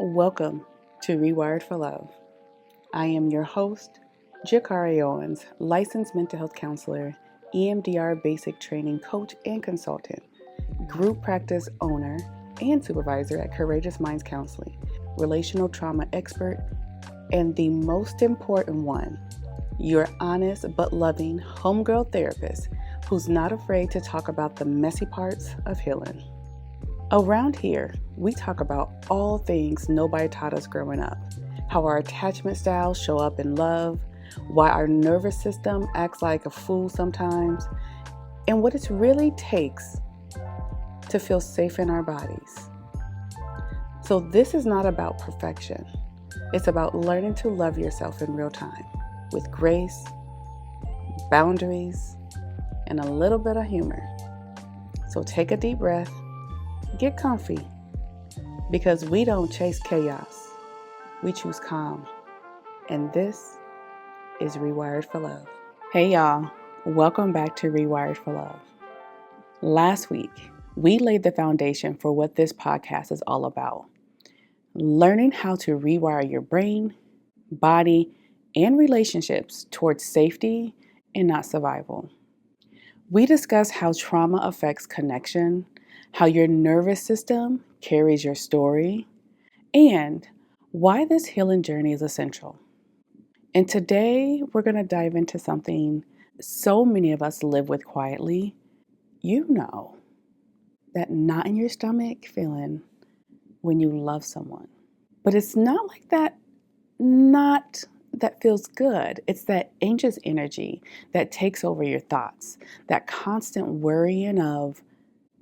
Welcome to Rewired for Love. I am your host, JaCarie Owens, licensed mental health counselor, EMDR basic training coach and consultant, group practice owner and supervisor at Courageous Minds Counseling, relational trauma expert, and the most important one, your honest but loving homegirl therapist who's not afraid to talk about the messy parts of healing. Around here, we talk about all things nobody taught us growing up, how our attachment styles show up in love, why our nervous system acts like a fool sometimes, and what it really takes to feel safe in our bodies. So this is not about perfection. It's about learning to love yourself in real time with grace, boundaries, and a little bit of humor. So take a deep breath. Get comfy, because we don't chase chaos, we choose calm. And this is Rewired for Love. Hey y'all, welcome back to Rewired for Love. Last week, we laid the foundation for what this podcast is all about. Learning how to rewire your brain, body, and relationships towards safety and not survival. We discussed how trauma affects connection, how your nervous system carries your story, and why this healing journey is essential. And today, we're going to dive into something so many of us live with quietly. You know, that knot in your stomach feeling when you love someone. But it's not like that knot that feels good. It's that anxious energy that takes over your thoughts, that constant worrying of,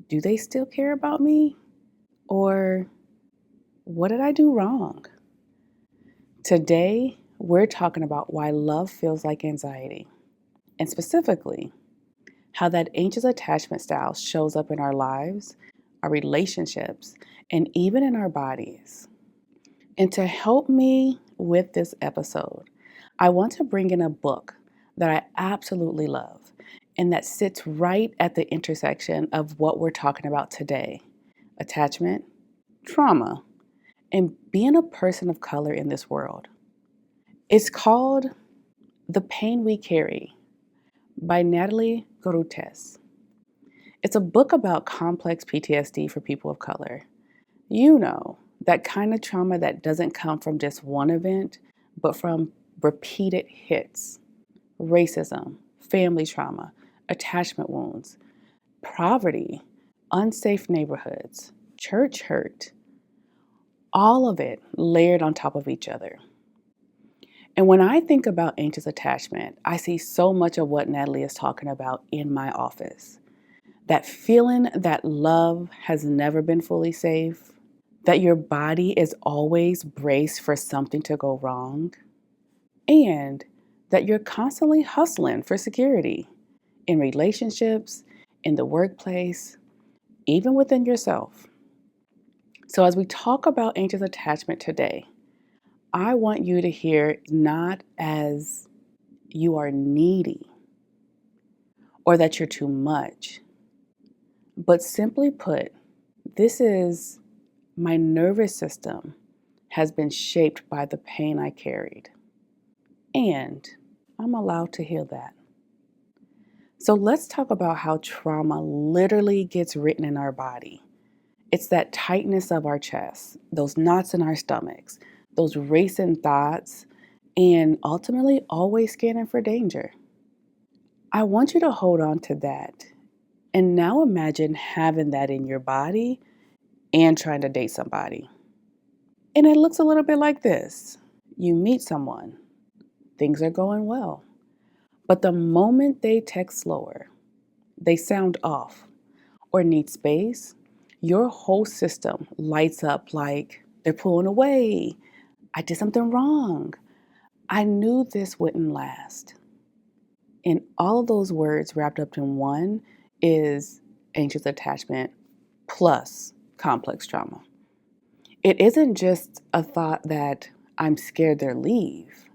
do they still care about me? Or what did I do wrong? Today, we're talking about why love feels like anxiety, and specifically, how that anxious attachment style shows up in our lives, our relationships, and even in our bodies. And to help me with this episode, I want to bring in a book that I absolutely love and that sits right at the intersection of what we're talking about today: attachment, trauma, and being a person of color in this world. It's called The Pain We Carry by Natalie Gorutes. It's a book about complex PTSD for people of color. You know, that kind of trauma that doesn't come from just one event, but from repeated hits: racism, family trauma, attachment wounds, poverty, unsafe neighborhoods, church hurt, all of it layered on top of each other. And when I think about anxious attachment, I see so much of what Natalie is talking about in my office. That feeling that love has never been fully safe, that your body is always braced for something to go wrong, and that you're constantly hustling for security in relationships, in the workplace, even within yourself. So as we talk about anxious attachment today, I want you to hear it not as you are needy or that you're too much, but simply put, this is my nervous system has been shaped by the pain I carried, and I'm allowed to heal that. So let's talk about how trauma literally gets written in our body. It's that tightness of our chest, those knots in our stomachs, those racing thoughts, and ultimately always scanning for danger. I want you to hold on to that. And now imagine having that in your body and trying to date somebody. And it looks a little bit like this. You meet someone, things are going well. But the moment they text slower, they sound off, or need space, your whole system lights up like they're pulling away. I did something wrong. I knew this wouldn't last. And all of those words wrapped up in one is anxious attachment plus complex trauma. It isn't just a thought that I'm scared they'll leave.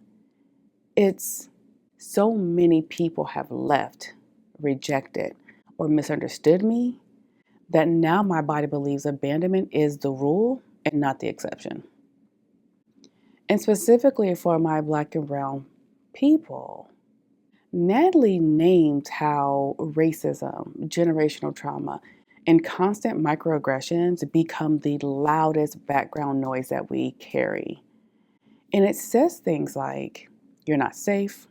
It's so many people have left, rejected, or misunderstood me that now my body believes abandonment is the rule and not the exception. And specifically for my Black and brown people, Natalie named how racism, generational trauma, and constant microaggressions become the loudest background noise that we carry. And it says things like, you're not safe,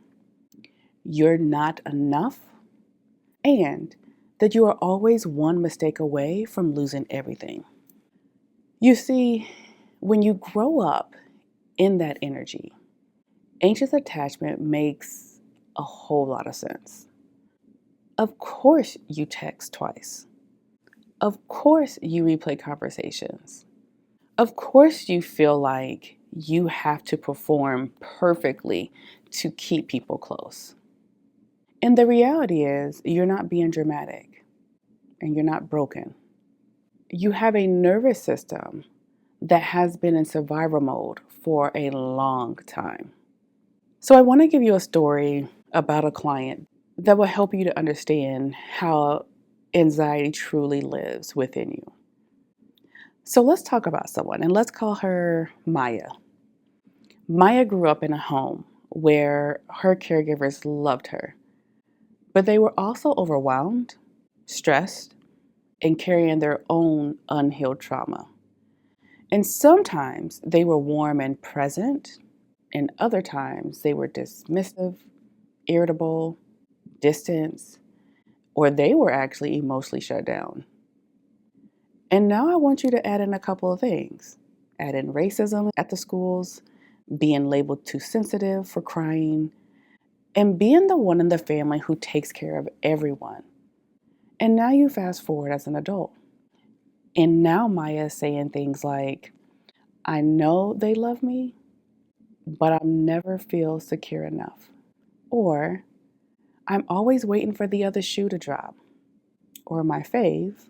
you're not enough, and that you are always one mistake away from losing everything. You see, when you grow up in that energy, anxious attachment makes a whole lot of sense. Of course, you text twice. Of course, you replay conversations. Of course, you feel like you have to perform perfectly to keep people close. And the reality is, you're not being dramatic and you're not broken. You have a nervous system that has been in survival mode for a long time. So, I want to give you a story about a client that will help you to understand how anxiety truly lives within you. So, let's talk about someone and let's call her Maya. Maya grew up in a home where her caregivers loved her, but they were also overwhelmed, stressed, and carrying their own unhealed trauma. And sometimes they were warm and present, and other times they were dismissive, irritable, distant, or they were actually emotionally shut down. And now I want you to add in a couple of things. Add in racism at the schools, being labeled too sensitive for crying, and being the one in the family who takes care of everyone. And now you fast forward as an adult. And now Maya is saying things like, I know they love me, but I'll never feel secure enough. Or, I'm always waiting for the other shoe to drop. Or my fave,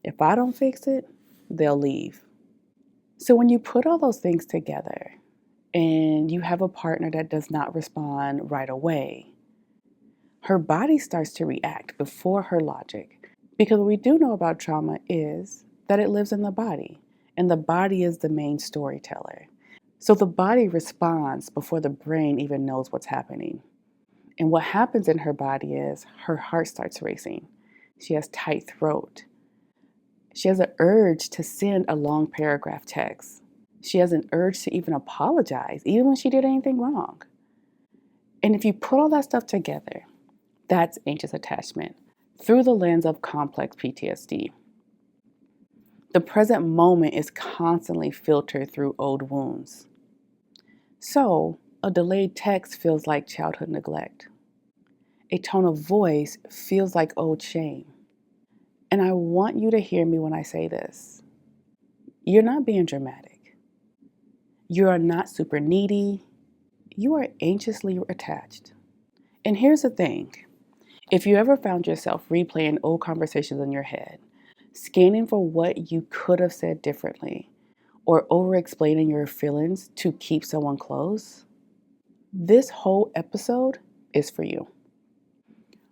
if I don't fix it, they'll leave. So when you put all those things together and you have a partner that does not respond right away, her body starts to react before her logic. Because what we do know about trauma is that it lives in the body, and the body is the main storyteller. So the body responds before the brain even knows what's happening. And what happens in her body is her heart starts racing. She has tight throat. She has an urge to send a long paragraph text. She has an urge to even apologize, even when she did anything wrong. And if you put all that stuff together, that's anxious attachment through the lens of complex PTSD. The present moment is constantly filtered through old wounds. So, a delayed text feels like childhood neglect. A tone of voice feels like old shame. And I want you to hear me when I say this. You're not being dramatic. You are not super needy. You are anxiously attached. And here's the thing. If you ever found yourself replaying old conversations in your head, scanning for what you could have said differently, or over-explaining your feelings to keep someone close, this whole episode is for you.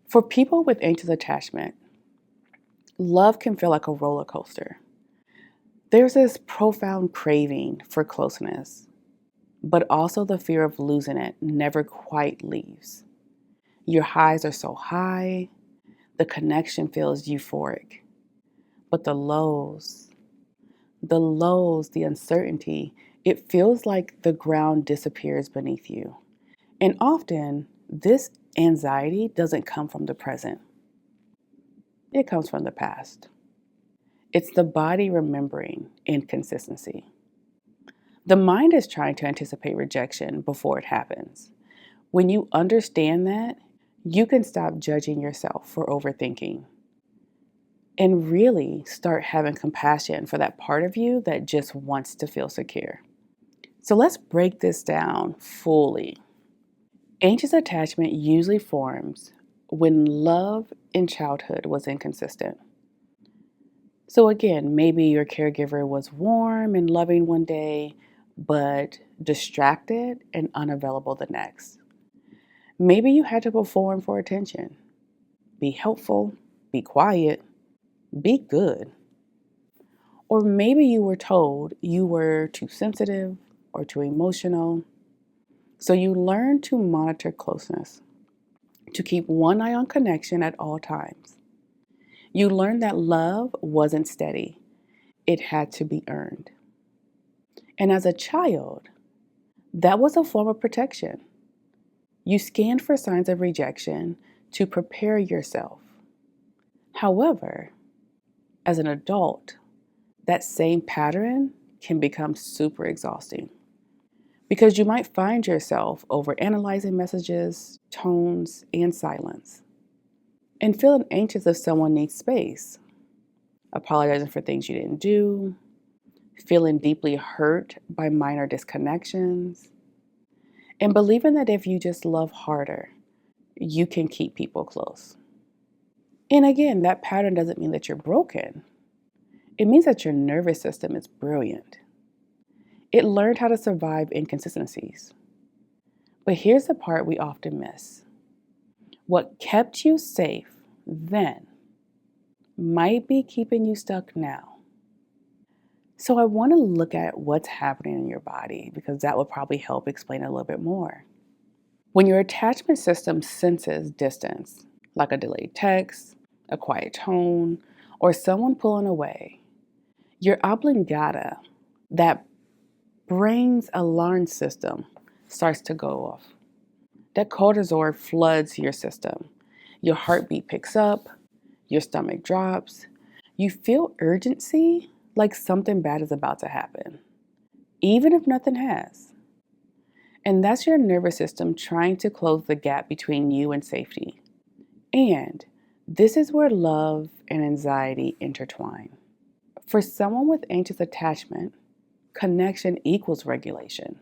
For people with anxious attachment, love can feel like a roller coaster. There's this profound craving for closeness, but also the fear of losing it never quite leaves. Your highs are so high, the connection feels euphoric. But the uncertainty, it feels like the ground disappears beneath you. And often, this anxiety doesn't come from the present, it comes from the past. It's the body remembering inconsistency. The mind is trying to anticipate rejection before it happens. When you understand that, you can stop judging yourself for overthinking and really start having compassion for that part of you that just wants to feel secure. So let's break this down fully. Anxious attachment usually forms when love in childhood was inconsistent. So again, maybe your caregiver was warm and loving one day, but distracted and unavailable the next. Maybe you had to perform for attention. Be helpful, be quiet, be good. Or maybe you were told you were too sensitive, or too emotional. So you learn to monitor closeness, to keep one eye on connection at all times. You learn that love wasn't steady, it had to be earned. And as a child, that was a form of protection. You scanned for signs of rejection to prepare yourself. However, as an adult, that same pattern can become super exhausting because you might find yourself overanalyzing messages, tones, and silence, and feeling anxious if someone needs space, apologizing for things you didn't do, feeling deeply hurt by minor disconnections, and believing that if you just love harder, you can keep people close. And again, that pattern doesn't mean that you're broken. It means that your nervous system is brilliant. It learned how to survive inconsistencies. But here's the part we often miss. What kept you safe then might be keeping you stuck now. So I want to look at what's happening in your body because that will probably help explain it a little bit more. When your attachment system senses distance, like a delayed text, a quiet tone, or someone pulling away, your oblongata, that brain's alarm system, starts to go off. That cortisol floods your system. Your heartbeat picks up, your stomach drops. You feel urgency, like something bad is about to happen, even if nothing has. And that's your nervous system trying to close the gap between you and safety. And this is where love and anxiety intertwine. For someone with anxious attachment, connection equals regulation.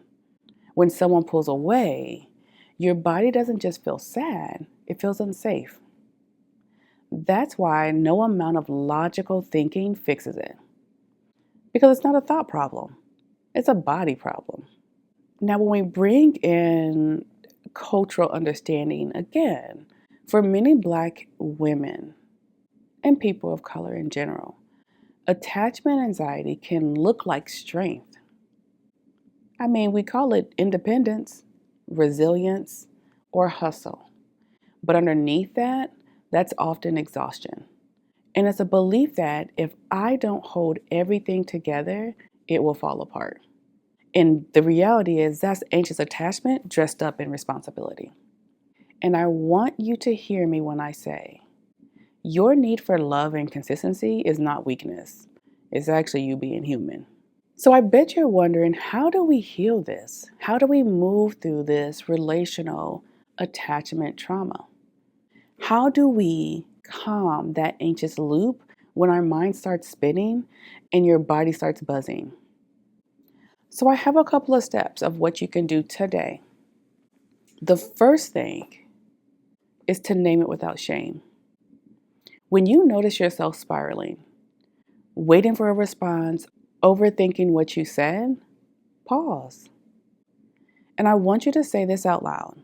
When someone pulls away, your body doesn't just feel sad, it feels unsafe. That's why no amount of logical thinking fixes it. Because it's not a thought problem, it's a body problem. Now, when we bring in cultural understanding, again, for many Black women and people of color in general, attachment anxiety can look like strength. I mean, we call it independence, resilience, or hustle. But underneath that, that's often exhaustion. And it's a belief that if I don't hold everything together, it will fall apart. And the reality is that's anxious attachment dressed up in responsibility. And I want you to hear me when I say, your need for love and consistency is not weakness. It's actually you being human. So I bet you're wondering, how do we heal this? How do we move through this relational attachment trauma? How do we calm that anxious loop when our mind starts spinning and your body starts buzzing? So I have a couple of steps of what you can do today. The first thing is to name it without shame. When you notice yourself spiraling, waiting for a response, overthinking what you said, pause. And I want you to say this out loud.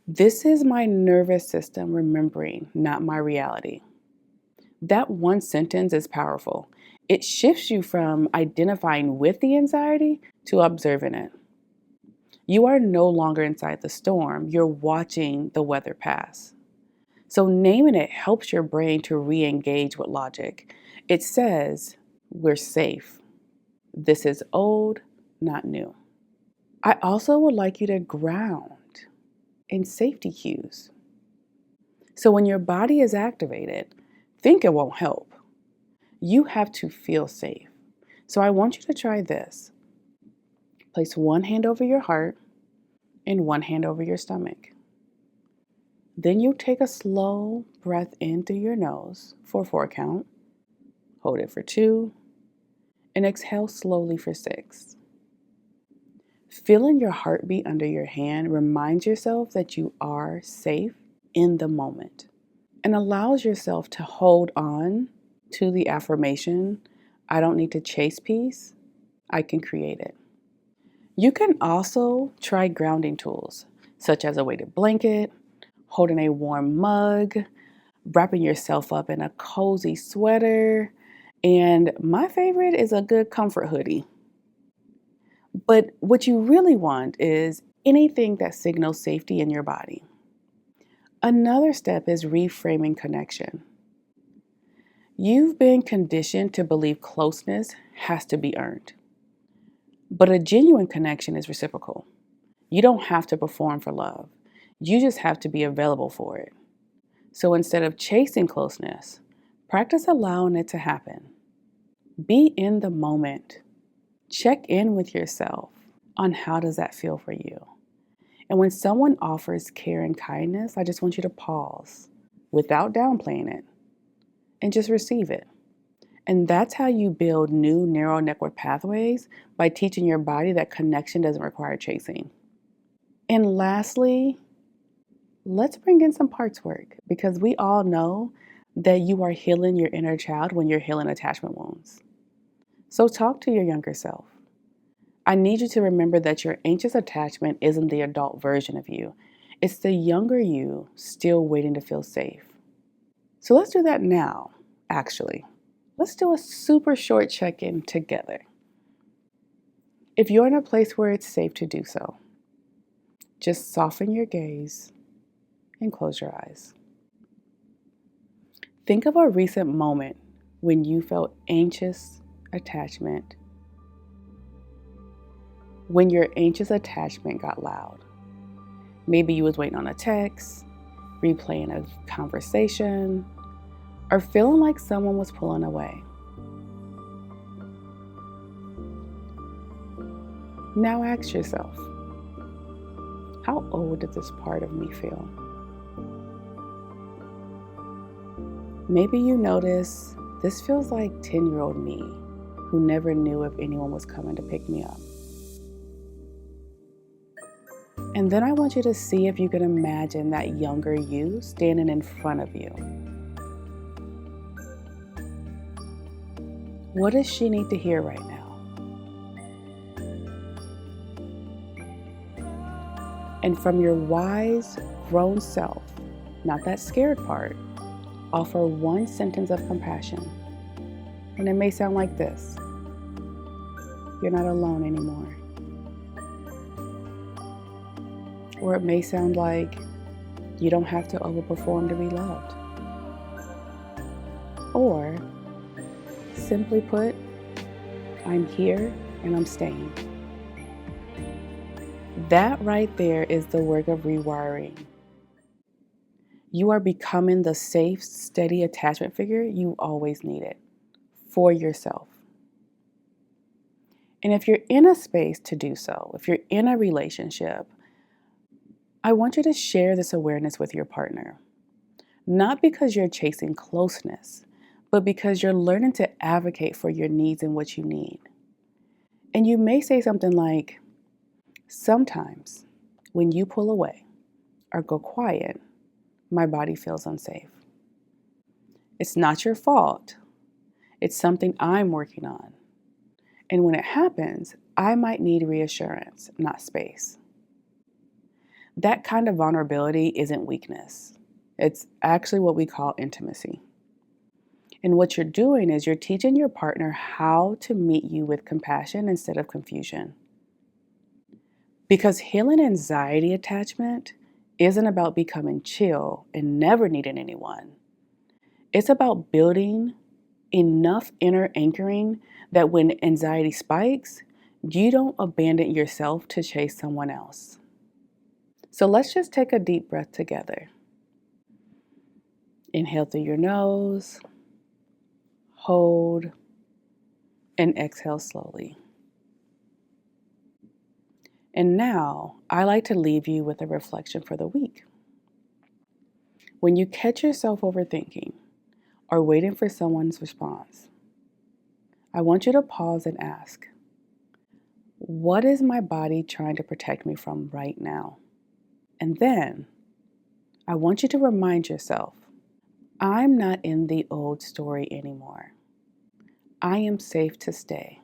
This is my nervous system remembering, not my reality. That one sentence is powerful. It shifts you from identifying with the anxiety to observing it. You are no longer inside the storm, you're watching the weather pass. So naming it helps your brain to re-engage with logic. It says, we're safe. This is old, not new. I also would like you to ground in safety cues. So when your body is activated, think it won't help. You have to feel safe. So I want you to try this. Place one hand over your heart and one hand over your stomach. Then you take a slow breath in through your nose for 4 count. Hold it for 2 and exhale slowly for 6. Feeling your heartbeat under your hand reminds yourself that you are safe in the moment and allows yourself to hold on to the affirmation, I don't need to chase peace, I can create it. You can also try grounding tools, such as a weighted blanket, holding a warm mug, wrapping yourself up in a cozy sweater, and my favorite is a good comfort hoodie. But what you really want is anything that signals safety in your body. Another step is reframing connection. You've been conditioned to believe closeness has to be earned, but a genuine connection is reciprocal. You don't have to perform for love. You just have to be available for it. So instead of chasing closeness, practice allowing it to happen. Be in the moment. Check in with yourself on how does that feel for you. And when someone offers care and kindness, I just want you to pause without downplaying it and just receive it. And that's how you build new neural network pathways, by teaching your body that connection doesn't require chasing. And lastly, let's bring in some parts work, because we all know that you are healing your inner child when you're healing attachment wounds. So talk to your younger self. I need you to remember that your anxious attachment isn't the adult version of you. It's the younger you still waiting to feel safe. So let's do that now, actually. Let's do a super short check-in together. If you're in a place where it's safe to do so, just soften your gaze and close your eyes. Think of a recent moment when you felt anxious attachment, when your anxious attachment got loud. Maybe you was waiting on a text, replaying a conversation, or feeling like someone was pulling away. Now ask yourself, how old did this part of me feel? Maybe you notice this feels like 10-year-old me who never knew if anyone was coming to pick me up. And then I want you to see if you can imagine that younger you standing in front of you. What does she need to hear right now? And from your wise, grown self, not that scared part, offer one sentence of compassion. And it may sound like this: you're not alone anymore. Or it may sound like, you don't have to overperform to be loved. Or, simply put, I'm here and I'm staying. That right there is the work of rewiring. You are becoming the safe, steady attachment figure you always needed for yourself. And if you're in a space to do so, if you're in a relationship, I want you to share this awareness with your partner. Not because you're chasing closeness, but because you're learning to advocate for your needs and what you need. And you may say something like, sometimes when you pull away or go quiet, my body feels unsafe. It's not your fault. It's something I'm working on. And when it happens, I might need reassurance, not space. That kind of vulnerability isn't weakness. It's actually what we call intimacy. And what you're doing is you're teaching your partner how to meet you with compassion instead of confusion. Because healing anxiety attachment isn't about becoming chill and never needing anyone. It's about building enough inner anchoring that when anxiety spikes, you don't abandon yourself to chase someone else. So let's just take a deep breath together. Inhale through your nose, hold, and exhale slowly. And now, I like to leave you with a reflection for the week. When you catch yourself overthinking or waiting for someone's response, I want you to pause and ask, what is my body trying to protect me from right now? And then, I want you to remind yourself, I'm not in the old story anymore. I am safe to stay.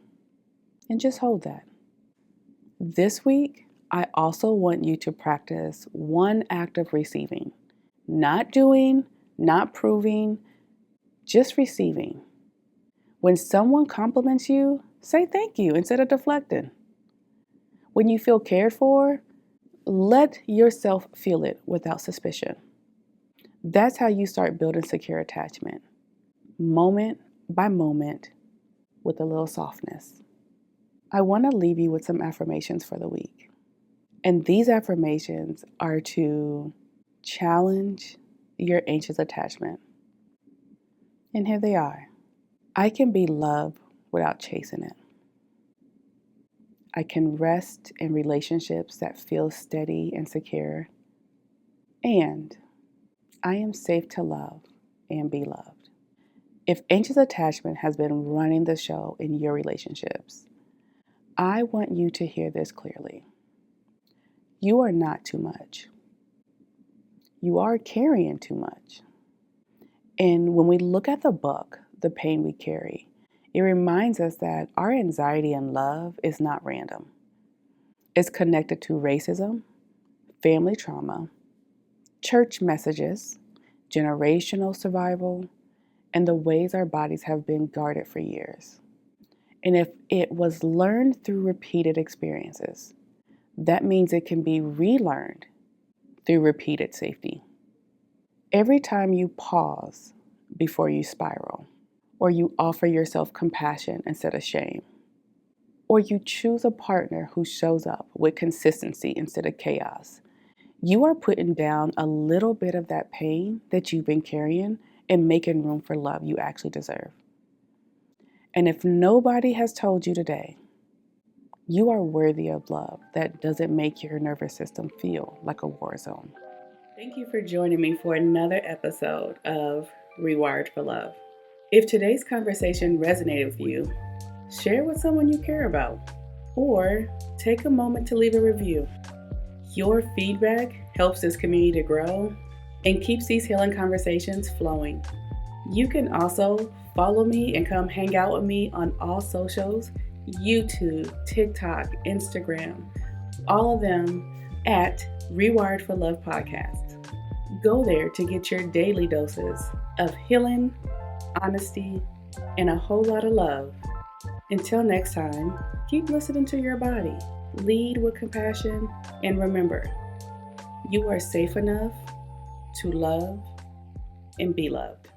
And just hold that. This week, I also want you to practice one act of receiving. Not doing, not proving, just receiving. When someone compliments you, say thank you instead of deflecting. When you feel cared for, let yourself feel it without suspicion. That's how you start building secure attachment, moment by moment, with a little softness. I want to leave you with some affirmations for the week. And these affirmations are to challenge your anxious attachment. And here they are. I can be loved without chasing it. I can rest in relationships that feel steady and secure. And I am safe to love and be loved. If anxious attachment has been running the show in your relationships, I want you to hear this clearly. You are not too much. You are carrying too much. And when we look at the book, The Pain We Carry, it reminds us that our anxiety and love is not random. It's connected to racism, family trauma, church messages, generational survival, and the ways our bodies have been guarded for years. And if it was learned through repeated experiences, that means it can be relearned through repeated safety. Every time you pause before you spiral, or you offer yourself compassion instead of shame, or you choose a partner who shows up with consistency instead of chaos, you are putting down a little bit of that pain that you've been carrying and making room for love you actually deserve. And if nobody has told you today, you are worthy of love that doesn't make your nervous system feel like a war zone. Thank you for joining me for another episode of Rewired for Love. If today's conversation resonated with you, share with someone you care about, or take a moment to leave a review. Your feedback helps this community to grow and keeps these healing conversations flowing. You can also follow me and come hang out with me on all socials, YouTube, TikTok, Instagram, all of them at Rewired for Love Podcast. Go there to get your daily doses of healing, honesty, and a whole lot of love. Until next time, keep listening to your body, lead with compassion, and remember, you are safe enough to love and be loved.